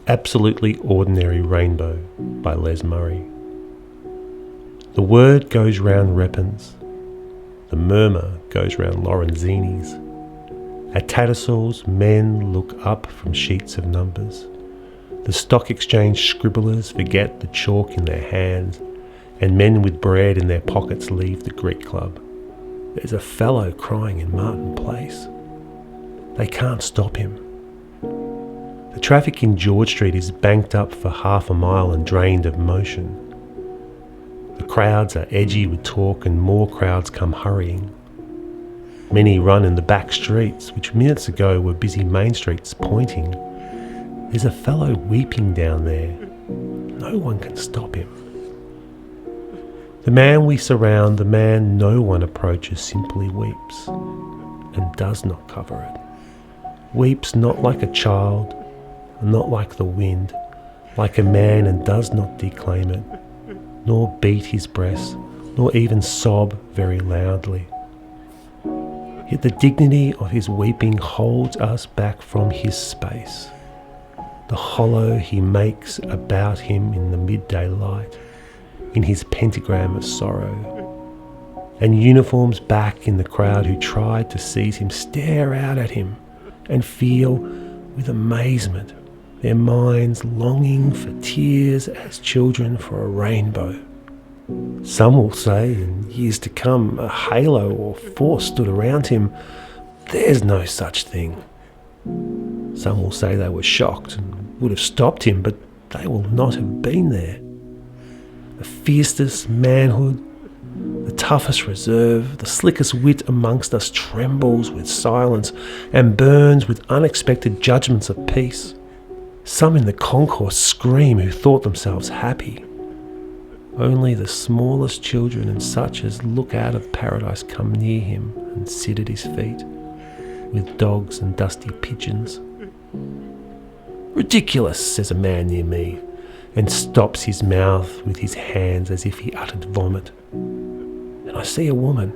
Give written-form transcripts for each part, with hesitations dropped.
Absolutely Ordinary Rainbow by Les Murray. The word goes round Reppin's, the murmur goes round Lorenzini's. At Tattersalls, men look up from sheets of numbers. The stock exchange scribblers forget the chalk in their hands, and men with bread in their pockets leave the Greek Club. There's a fellow crying in Martin Place. They can't stop him. The traffic in George Street is banked up for half a mile and drained of motion. The crowds are edgy with talk and more crowds come hurrying. Many run in the back streets, which minutes ago were busy main streets pointing. There's a fellow weeping down there. No one can stop him. The man we surround, the man no one approaches, simply weeps and does not cover it. Weeps not like a child, not like the wind, like a man, and does not declaim it, nor beat his breast, nor even sob very loudly. Yet the dignity of his weeping holds us back from his space, the hollow he makes about him in the midday light, in his pentagram of sorrow, and uniforms back in the crowd who tried to seize him stare out at him and feel with amazement, their minds longing for tears as children for a rainbow. Some will say, in years to come, a halo or force stood around him. There's no such thing. Some will say they were shocked and would have stopped him, but they will not have been there. The fiercest manhood, the toughest reserve, the slickest wit amongst us trembles with silence and burns with unexpected judgments of peace. Some in the concourse scream who thought themselves happy. Only the smallest children and such as look out of paradise come near him and sit at his feet, with dogs and dusty pigeons. "Ridiculous," says a man near me, and stops his mouth with his hands as if he uttered vomit. And I see a woman,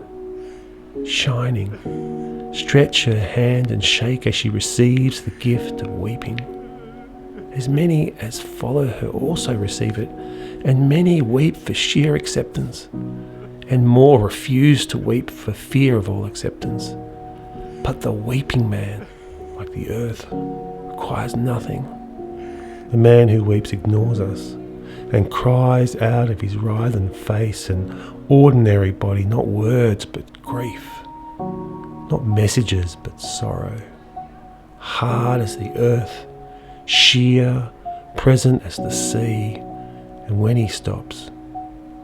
shining, stretch her hand and shake as she receives the gift of weeping. As many as follow her also receive it, and many weep for sheer acceptance, and more refuse to weep for fear of all acceptance. But the weeping man, like the earth, requires nothing. The man who weeps ignores us and cries out of his writhen face and ordinary body, not words but grief, not messages but sorrow, hard as the earth, sheer, present as the sea, and when he stops,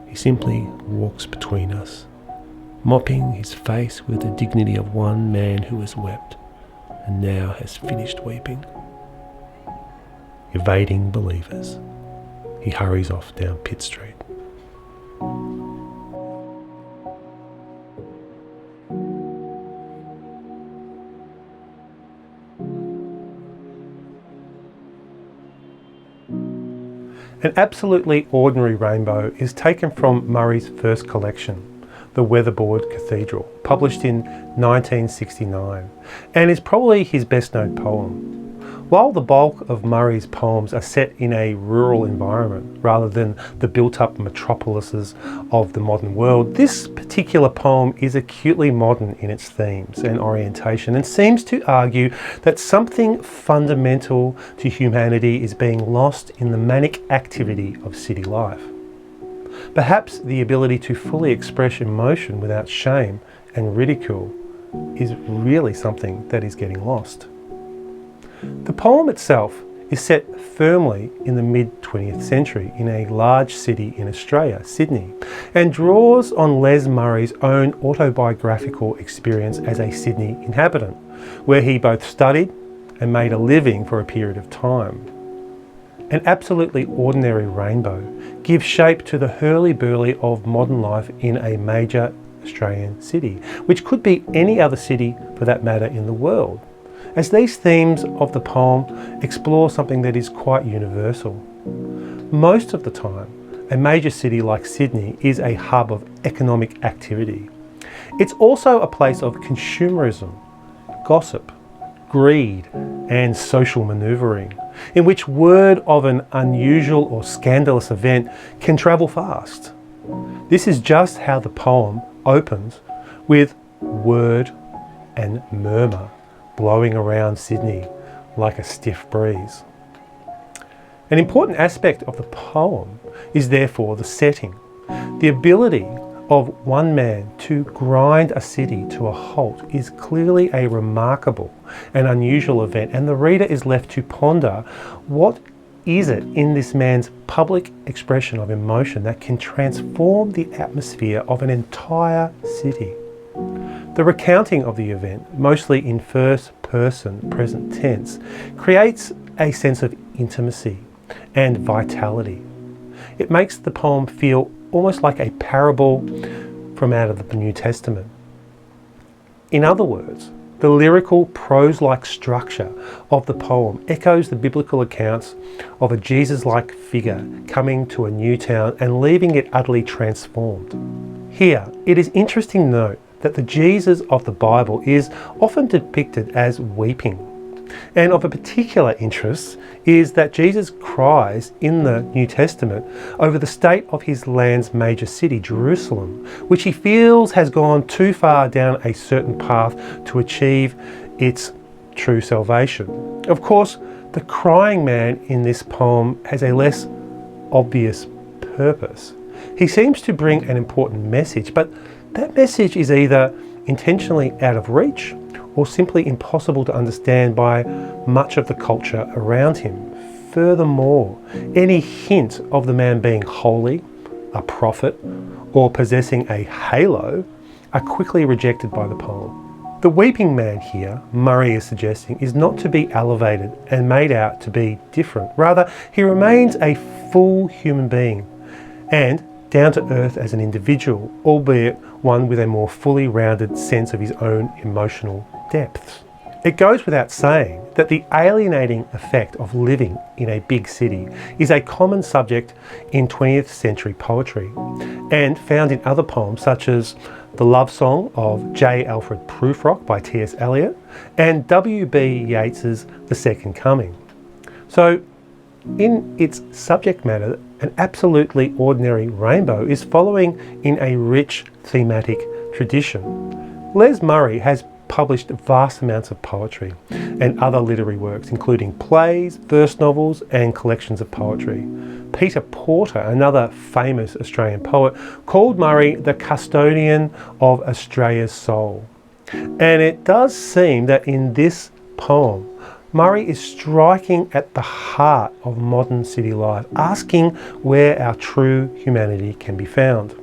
he simply walks between us, mopping his face with the dignity of one man who has wept and now has finished weeping. Evading believers, he hurries off down Pitt Street. An Absolutely Ordinary Rainbow is taken from Murray's first collection, The Weatherboard Cathedral, published in 1969, and is probably his best known poem. While the bulk of Murray's poems are set in a rural environment rather than the built-up metropolises of the modern world, this particular poem is acutely modern in its themes and orientation and seems to argue that something fundamental to humanity is being lost in the manic activity of city life. Perhaps the ability to fully express emotion without shame and ridicule is really something that is getting lost. The poem itself is set firmly in the mid-20th century in a large city in Australia, Sydney, and draws on Les Murray's own autobiographical experience as a Sydney inhabitant, where he both studied and made a living for a period of time. An Absolutely Ordinary Rainbow gives shape to the hurly-burly of modern life in a major Australian city, which could be any other city for that matter in the world, as these themes of the poem explore something that is quite universal. Most of the time, a major city like Sydney is a hub of economic activity. It's also a place of consumerism, gossip, greed, and social manoeuvring, in which word of an unusual or scandalous event can travel fast. This is just how the poem opens, with word and murmur blowing around Sydney like a stiff breeze. An important aspect of the poem is therefore the setting. The ability of one man to grind a city to a halt is clearly a remarkable and unusual event, and the reader is left to ponder what is it in this man's public expression of emotion that can transform the atmosphere of an entire city. The recounting of the event, mostly in first person present tense, creates a sense of intimacy and vitality. It makes the poem feel almost like a parable from out of the New Testament. In other words, the lyrical prose-like structure of the poem echoes the biblical accounts of a Jesus-like figure coming to a new town and leaving it utterly transformed. Here, it is interesting to note that the Jesus of the Bible is often depicted as weeping. And of a particular interest is that Jesus cries in the New Testament over the state of his land's major city, Jerusalem, which he feels has gone too far down a certain path to achieve its true salvation. Of course, the crying man in this poem has a less obvious purpose. He seems to bring an important message, but that message is either intentionally out of reach or simply impossible to understand by much of the culture around him. Furthermore, any hint of the man being holy, a prophet, or possessing a halo are quickly rejected by the poem. The weeping man here, Murray is suggesting, is not to be elevated and made out to be different. Rather, he remains a full human being and down to earth as an individual, albeit one with a more fully rounded sense of his own emotional depths. It goes without saying that the alienating effect of living in a big city is a common subject in 20th century poetry and found in other poems such as The Love Song of J. Alfred Prufrock by T.S. Eliot and W.B. Yeats's The Second Coming. So, in its subject matter, an absolutely ordinary rainbow is following in a rich thematic tradition. Les Murray has published vast amounts of poetry and other literary works, including plays, verse novels, and collections of poetry. Peter Porter, another famous Australian poet, called Murray the custodian of Australia's soul. And it does seem that in this poem, Murray is striking at the heart of modern city life, asking where our true humanity can be found.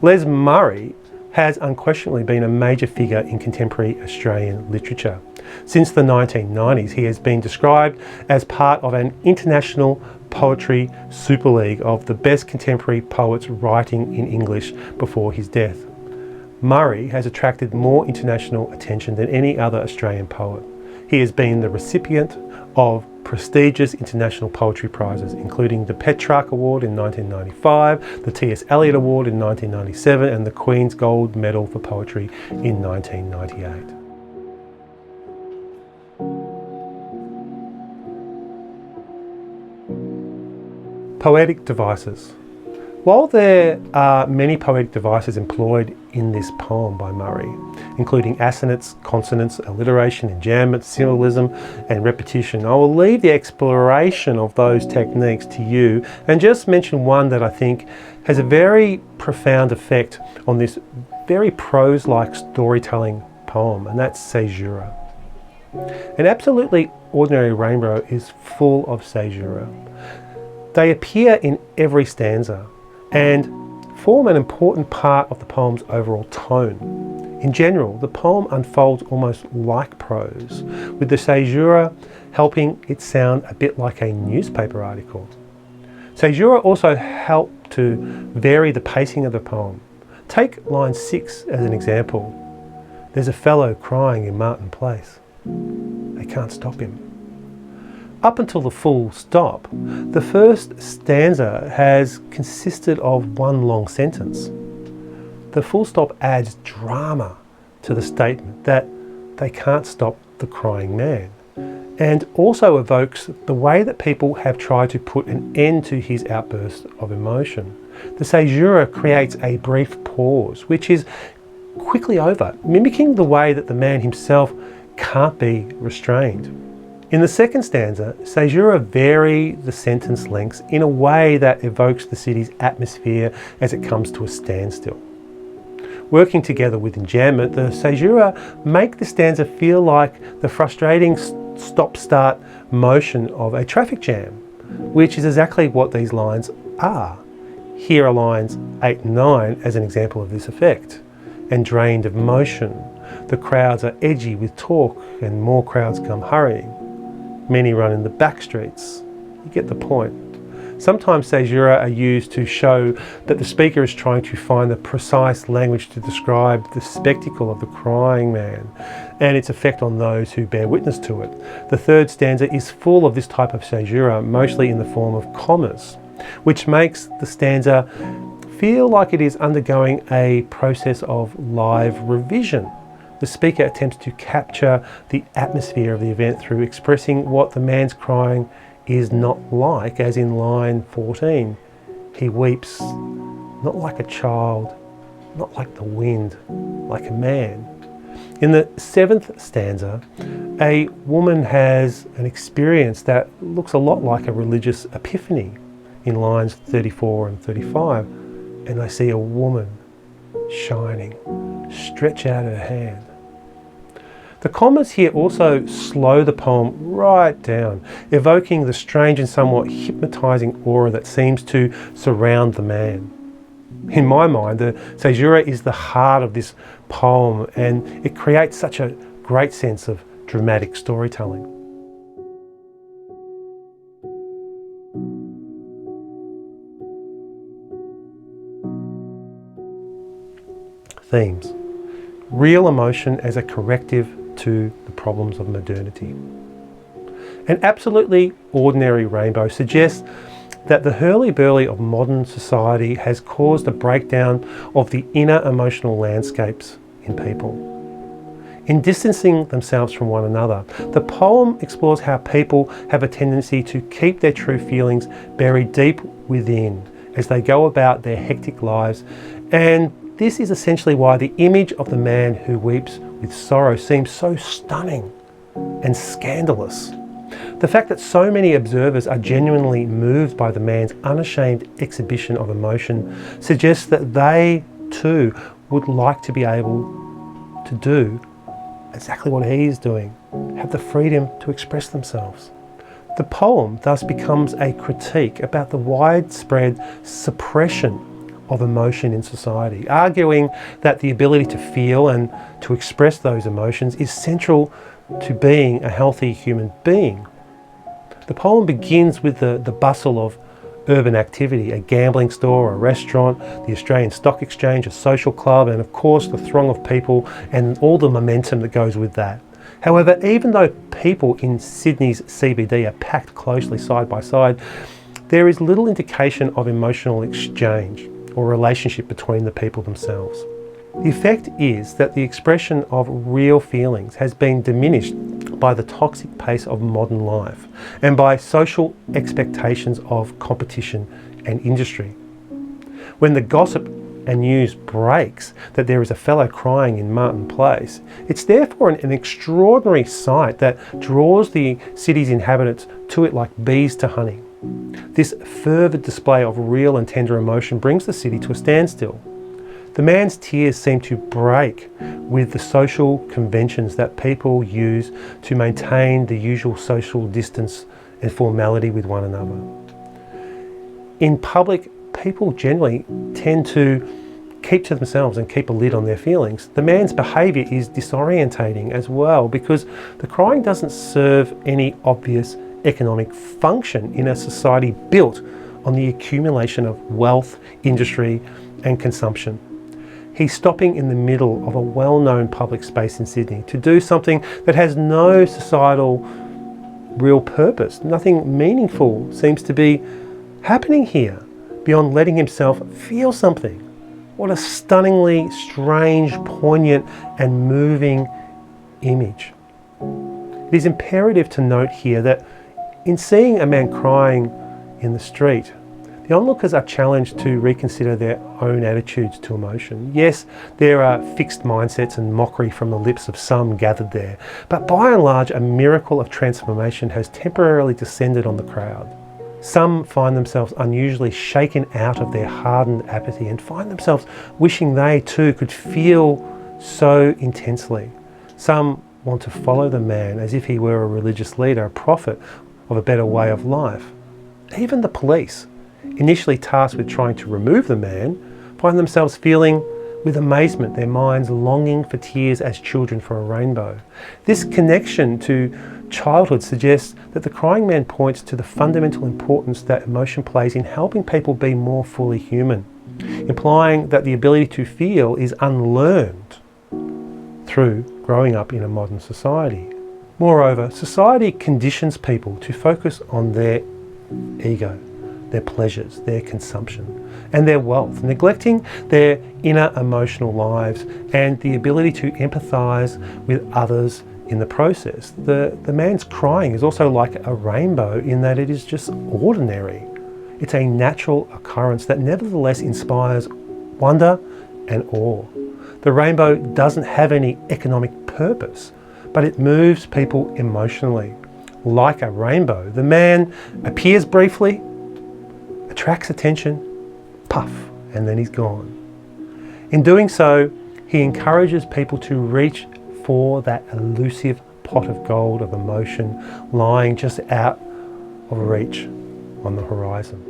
Les Murray has unquestionably been a major figure in contemporary Australian literature. Since the 1990s, he has been described as part of an international poetry super league of the best contemporary poets writing in English before his death. Murray has attracted more international attention than any other Australian poet. He has been the recipient of prestigious international poetry prizes, including the Petrarch Award in 1995, the T.S. Eliot Award in 1997, and the Queen's Gold Medal for Poetry in 1998. Poetic devices. While there are many poetic devices employed in this poem by Murray, including assonance, consonance, alliteration, enjambment, symbolism, and repetition, I will leave the exploration of those techniques to you and just mention one that I think has a very profound effect on this very prose-like storytelling poem, and that's caesura. An absolutely ordinary rainbow is full of caesura. They appear in every stanza and form an important part of the poem's overall tone. In general, the poem unfolds almost like prose, with the caesura helping it sound a bit like a newspaper article. Caesura also help to vary the pacing of the poem. Take line 6 as an example. There's a fellow crying in Martin Place. They can't stop him. Up until the full stop, the first stanza has consisted of one long sentence. The full stop adds drama to the statement that they can't stop the crying man. and also evokes the way that people have tried to put an end to his outburst of emotion. The caesura creates a brief pause, which is quickly over, mimicking the way that the man himself can't be restrained. In the second stanza, caesura vary the sentence lengths in a way that evokes the city's atmosphere as it comes to a standstill. Working together with enjambment, the caesura make the stanza feel like the frustrating stop-start motion of a traffic jam, which is exactly what these lines are. Here are lines 8 and 9 as an example of this effect. And drained of motion, the crowds are edgy with talk and more crowds come hurrying. Many run in the back streets. You get the point. Sometimes caesura are used to show that the speaker is trying to find the precise language to describe the spectacle of the crying man and its effect on those who bear witness to it. The third stanza is full of this type of caesura, mostly in the form of commas, which makes the stanza feel like it is undergoing a process of live revision. The speaker attempts to capture the atmosphere of the event through expressing what the man's crying is not like, as in line 14. He weeps not like a child, not like the wind, like a man. In the seventh stanza, a woman has an experience that looks a lot like a religious epiphany in lines 34 and 35. And I see a woman shining, stretch out her hand. The commas here also slow the poem right down, evoking the strange and somewhat hypnotizing aura that seems to surround the man. In my mind, the caesura is the heart of this poem, and it creates such a great sense of dramatic storytelling. Themes. Real emotion as a corrective to the problems of modernity. An absolutely ordinary rainbow suggests that the hurly-burly of modern society has caused a breakdown of the inner emotional landscapes in people. In distancing themselves from one another, the poem explores how people have a tendency to keep their true feelings buried deep within as they go about their hectic lives, and this is essentially why the image of the man who weeps with sorrow seems so stunning and scandalous. The fact that so many observers are genuinely moved by the man's unashamed exhibition of emotion suggests that they too would like to be able to do exactly what he is doing, have the freedom to express themselves. The poem thus becomes a critique about the widespread suppression of emotion in society, arguing that the ability to feel and to express those emotions is central to being a healthy human being. The poem begins with the bustle of urban activity, a gambling store, a restaurant, the Australian Stock Exchange, a social club, and of course the throng of people and all the momentum that goes with that. However, even though people in Sydney's CBD are packed closely side by side, there is little indication of emotional exchange or relationship between the people themselves. The effect is that the expression of real feelings has been diminished by the toxic pace of modern life and by social expectations of competition and industry. When the gossip and news breaks that there is a fellow crying in Martin Place, it's therefore an extraordinary sight that draws the city's inhabitants to it like bees to honey. This fervid display of real and tender emotion brings the city to a standstill. The man's tears seem to break with the social conventions that people use to maintain the usual social distance and formality with one another. In public, people generally tend to keep to themselves and keep a lid on their feelings. The man's behaviour is disorientating as well because the crying doesn't serve any obvious economic function in a society built on the accumulation of wealth, industry and consumption. He's stopping in the middle of a well-known public space in Sydney to do something that has no societal real purpose. Nothing meaningful seems to be happening here beyond letting himself feel something. What a stunningly strange, poignant and moving image. It is imperative to note here that in seeing a man crying in the street, the onlookers are challenged to reconsider their own attitudes to emotion. Yes, there are fixed mindsets and mockery from the lips of some gathered there, but by and large, a miracle of transformation has temporarily descended on the crowd. Some find themselves unusually shaken out of their hardened apathy and find themselves wishing they too could feel so intensely. Some want to follow the man as if he were a religious leader, a prophet of a better way of life. Even the police, initially tasked with trying to remove the man, find themselves feeling with amazement, their minds longing for tears as children for a rainbow. This connection to childhood suggests that the crying man points to the fundamental importance that emotion plays in helping people be more fully human, implying that the ability to feel is unlearned through growing up in a modern society. Moreover, society conditions people to focus on their ego, their pleasures, their consumption, and their wealth, neglecting their inner emotional lives and the ability to empathise with others in the process. The man's crying is also like a rainbow in that it is just ordinary. It's a natural occurrence that nevertheless inspires wonder and awe. The rainbow doesn't have any economic purpose, but it moves people emotionally. Like a rainbow, the man appears briefly, attracts attention, puff, and then he's gone. In doing so, he encourages people to reach for that elusive pot of gold of emotion lying just out of reach on the horizon.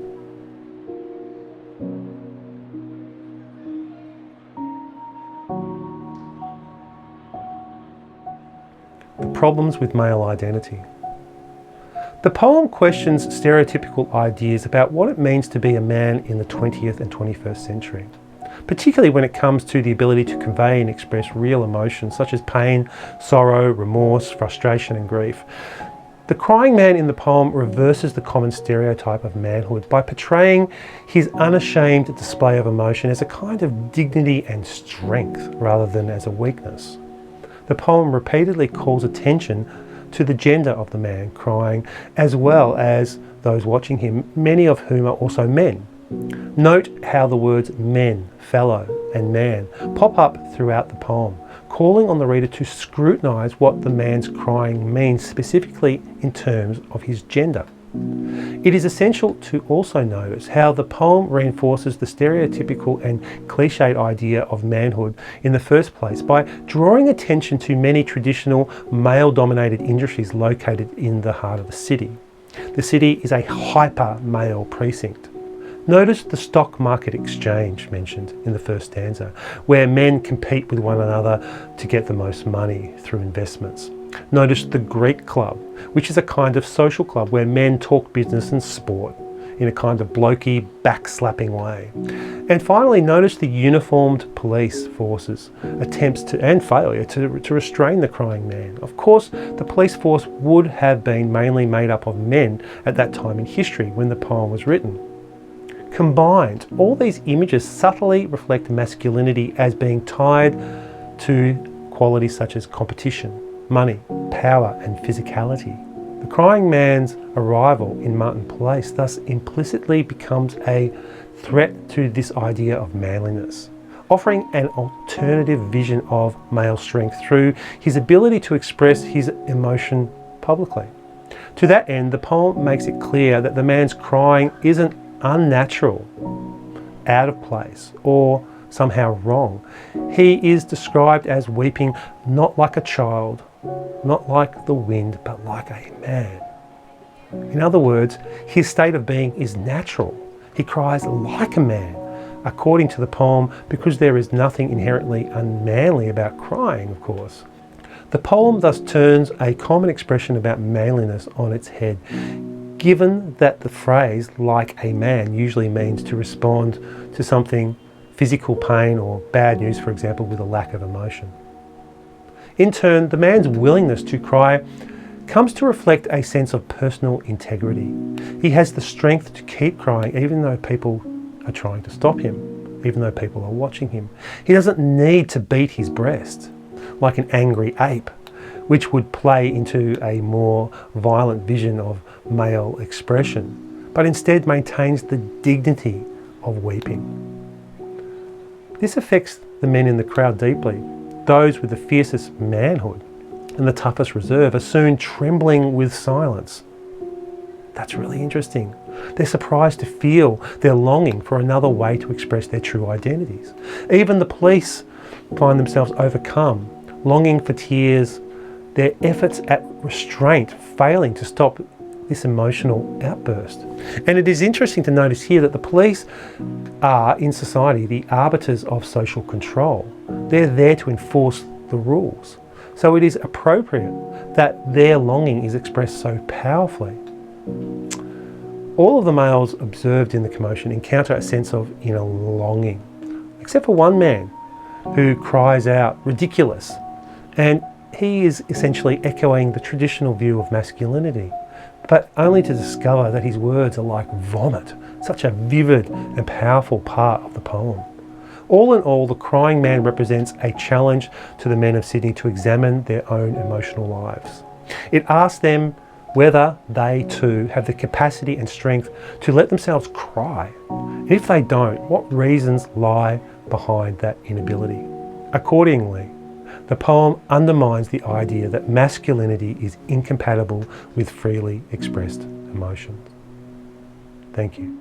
The problems with male identity. The poem questions stereotypical ideas about what it means to be a man in the 20th and 21st century, particularly when it comes to the ability to convey and express real emotions such as pain, sorrow, remorse, frustration and grief. The crying man in the poem reverses the common stereotype of manhood by portraying his unashamed display of emotion as a kind of dignity and strength rather than as a weakness. The poem repeatedly calls attention to the gender of the man crying, as well as those watching him, many of whom are also men. Note how the words men, fellow, and man pop up throughout the poem, calling on the reader to scrutinise what the man's crying means, specifically in terms of his gender. It is essential to also notice how the poem reinforces the stereotypical and cliched idea of manhood in the first place by drawing attention to many traditional male-dominated industries located in the heart of the city. The city is a hyper-male precinct. Notice the stock market exchange mentioned in the first stanza, where men compete with one another to get the most money through investments. Notice the Greek club, which is a kind of social club where men talk business and sport in a kind of blokey, backslapping way. And finally, notice the uniformed police forces' attempts to, and failure to restrain the crying man. Of course, the police force would have been mainly made up of men at that time in history when the poem was written. Combined, all these images subtly reflect masculinity as being tied to qualities such as competition, money, power and physicality. The crying man's arrival in Martin Place thus implicitly becomes a threat to this idea of manliness, offering an alternative vision of male strength through his ability to express his emotion publicly. To that end, the poem makes it clear that the man's crying isn't unnatural, out of place, or somehow wrong. He is described as weeping not like a child, not like the wind, but like a man. In other words, his state of being is natural. He cries like a man, according to the poem, because there is nothing inherently unmanly about crying, of course. The poem thus turns a common expression about manliness on its head, given that the phrase like a man usually means to respond to something physical pain or bad news, for example, with a lack of emotion. In turn, the man's willingness to cry comes to reflect a sense of personal integrity. He has the strength to keep crying even though people are trying to stop him, even though people are watching him. He doesn't need to beat his breast like an angry ape, which would play into a more violent vision of male expression, but instead maintains the dignity of weeping. This affects the men in the crowd deeply. Those with the fiercest manhood and the toughest reserve are soon trembling with silence. That's really interesting. They're surprised to feel their longing for another way to express their true identities. Even the police find themselves overcome, longing for tears, their efforts at restraint failing to stop this emotional outburst. And it is interesting to notice here that the police are, in society, the arbiters of social control. They're there to enforce the rules. So it is appropriate that their longing is expressed so powerfully. All of the males observed in the commotion encounter a sense of inner longing, except for one man who cries out, "Ridiculous!" And he is essentially echoing the traditional view of masculinity, but only to discover that his words are like vomit, such a vivid and powerful part of the poem. All in all, the crying man represents a challenge to the men of Sydney to examine their own emotional lives. It asks them whether they too have the capacity and strength to let themselves cry. And if they don't, what reasons lie behind that inability? Accordingly, the poem undermines the idea that masculinity is incompatible with freely expressed emotions. Thank you.